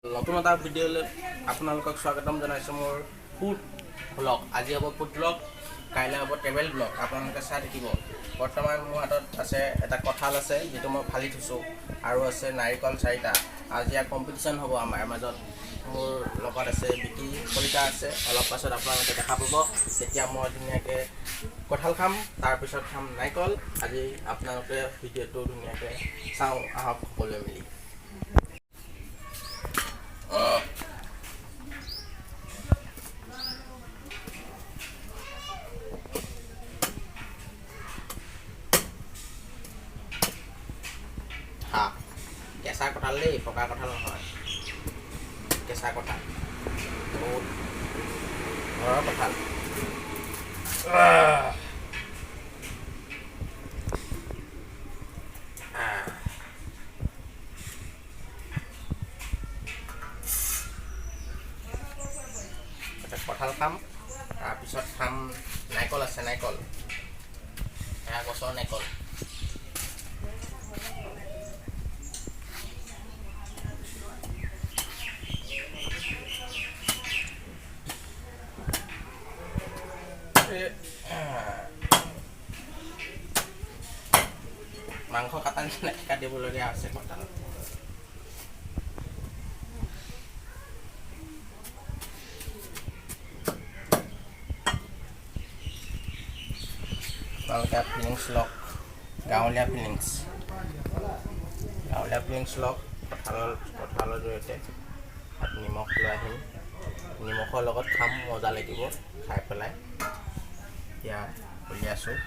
নতুন এটা ভিডিঅ'লৈ আপোনালোকক স্বাগতম জনাইছোঁ। মোৰ ফুড ব্লগ আজি হ'ব ফুড ব্লগ, কাইলৈ হ'ব ট্ৰেভেল ব্লগ। আপোনালোকে চাই থাকিব। বৰ্তমান মোৰ হাতত আছে এটা কঁঠাল আছে, যিটো মই ফালি থৈছোঁ, আৰু আছে নাৰিকল 4টা। আজি ইয়াৰ কম্পিটিশ্যন হ'ব আমাৰ মাজত। মোৰ লগত আছে বিকি কলিতা আছে। অলপ পাছত আপোনালোকে দেখা পাব। তেতিয়া মই ধুনীয়াকৈ কঁঠাল খাম, তাৰপিছত খাম নাৰিকল। আজি আপোনালোকে ভিডিঅ'টো ধুনীয়াকৈ চাওঁ, আহক সকলোৱে মিলি। কেঁচা কঁঠাল দেই, পকা কঁঠাল নহয়, কেঁচা কঁঠাল, বহুত ঘৰৰ কঁঠাল। কঁঠাল খাম, তাৰপিছত খাম নাৰিকল আছে, নাৰিকল এয়া গছৰ নাৰিকল। মাংস কাটা নিচিনা কাটিবলগীয়া আছে কঁঠালত। আপোনালোকে ফিলিংছ লওক, গাঁৱলীয়া ফিলিংছ লওক। কঁঠালৰ জৰিয়তে তাত নিমখ লৈ আহিম, নিমখৰ লগত খাম, মজা লাগিব খাই পেলাই। এতিয়া উলিয়াইছোঁ।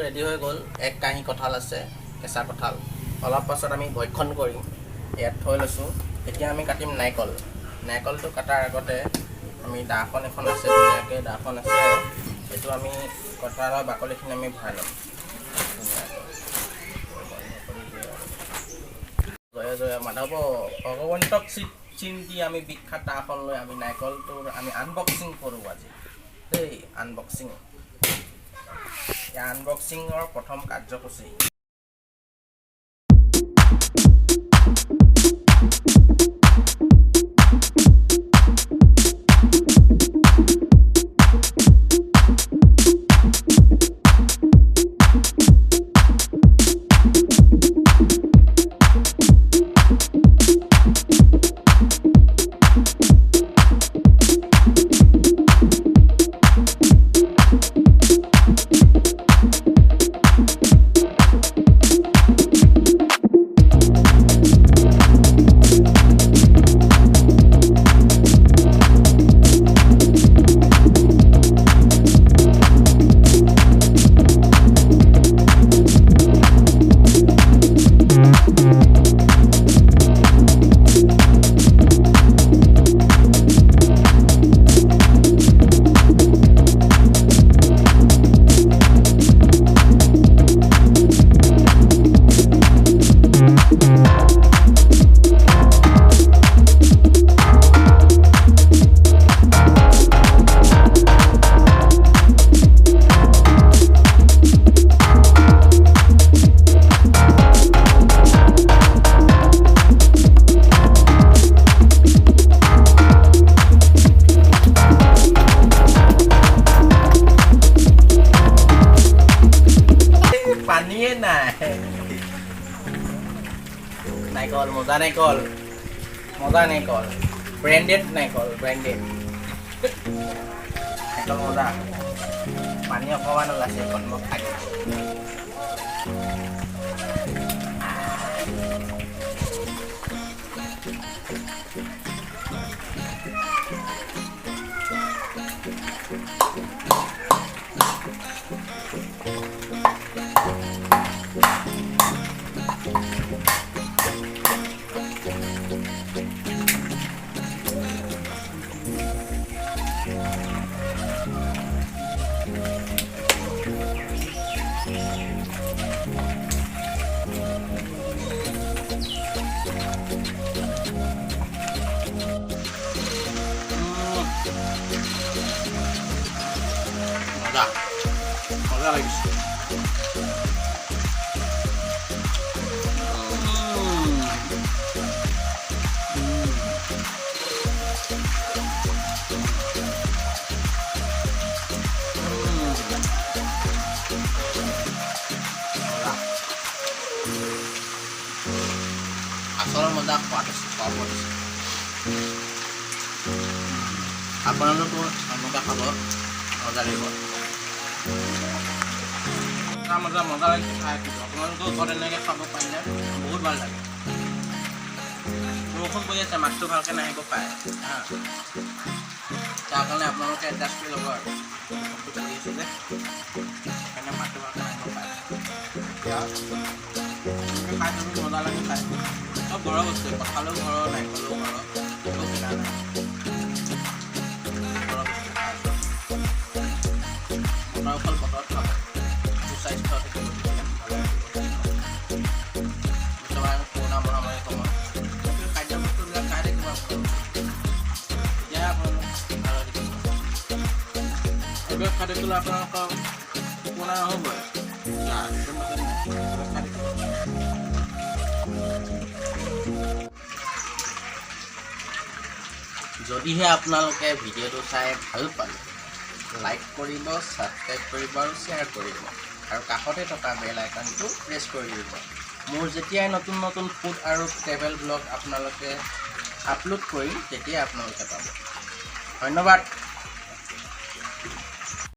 ৰেডি হৈ গ'ল। এক কাঁহী কঁঠাল আছে, কেঁচা কঁঠাল। অলপ পাছত আমি ভক্ষণ কৰিম। ইয়াত থৈ লৈছোঁ। এতিয়া আমি কাটিম নাৰিকল। নাৰিকলটো কটাৰ আগতে আমি দাখন এখন আছে, ধুনীয়াকৈ দাখন আছে, এইটো আমি কঁঠালৰ বাকলিখিনি আমি ভৰাই ল'ম। জয় জয় মাধৱ ভগৱন্তক চিন্তি আমি বিখ্যাত দাখন লৈ আমি নাৰিকলটোৰ আমি আনবক্সিং কৰোঁ আজি দেই। আনবক্সিং, আনবক্সিঙৰ প্ৰথম কাৰ্যসূচী। পানীয়ে নাই। নাৰিকল, মজা নাৰিকল, ব্ৰেণ্ডেড নাৰিকল, নাৰিকল মজা। পানী অকণমান ওলাইছে, এখন মই খাই মজা লাগিছে। আচল মজা সোৱাদ আছে পাব দিছে আপোনালোকো এনেকুৱা খাব মজা লাগিব মজা লাগিছে খাই আপোনালোকেও ঘৰত এনেকৈ খাব পাৰিলে বহুত ভাল লাগে বৰষুণ পৰি আছে মাছটো ভালকৈ নাহিব পাৰে তাৰ কাৰণে আপোনালোকে এডজাষ্ট কৰি ল'ব আৰু বৰষুণটো পৰি আছে যে সেইকাৰণে মাছটো ভালকৈ নাহিব পাৰে খাই তুমি মজা লাগে খাই চব ঘৰৰ বস্তু কঁঠালো ঘৰৰ নাৰিকলো ঘৰৰ একো কিনা নাই অকল বতৰত খাব সুস্বাস্থ্য থাকিব পুৰণা মহামাৰী সময়ত খাদ্য বস্তুবিলাক খাই থাকিব তেতিয়াহে আপোনালোক ভাল থাকিব এইবিলাক খাই থাকিলে আপোনালোকৰ পুৰণা নহ'বই যদিহে আপোনালোকে ভিডিঅ'টো চাই ভাল পালে লাইক কৰিব ছাবস্ক্ৰাইব কৰিব আৰু শ্বেয়াৰ কৰিব আৰু কাষতে থকা বেল আইকনটো প্ৰেছ কৰি দিব মোৰ যেতিয়াই নতুন নতুন ফুড আৰু ট্ৰেভেল ব্লগ আপোনালোকে আপলোড কৰিম তেতিয়াই আপোনালোকে পাব ধন্যবাদ।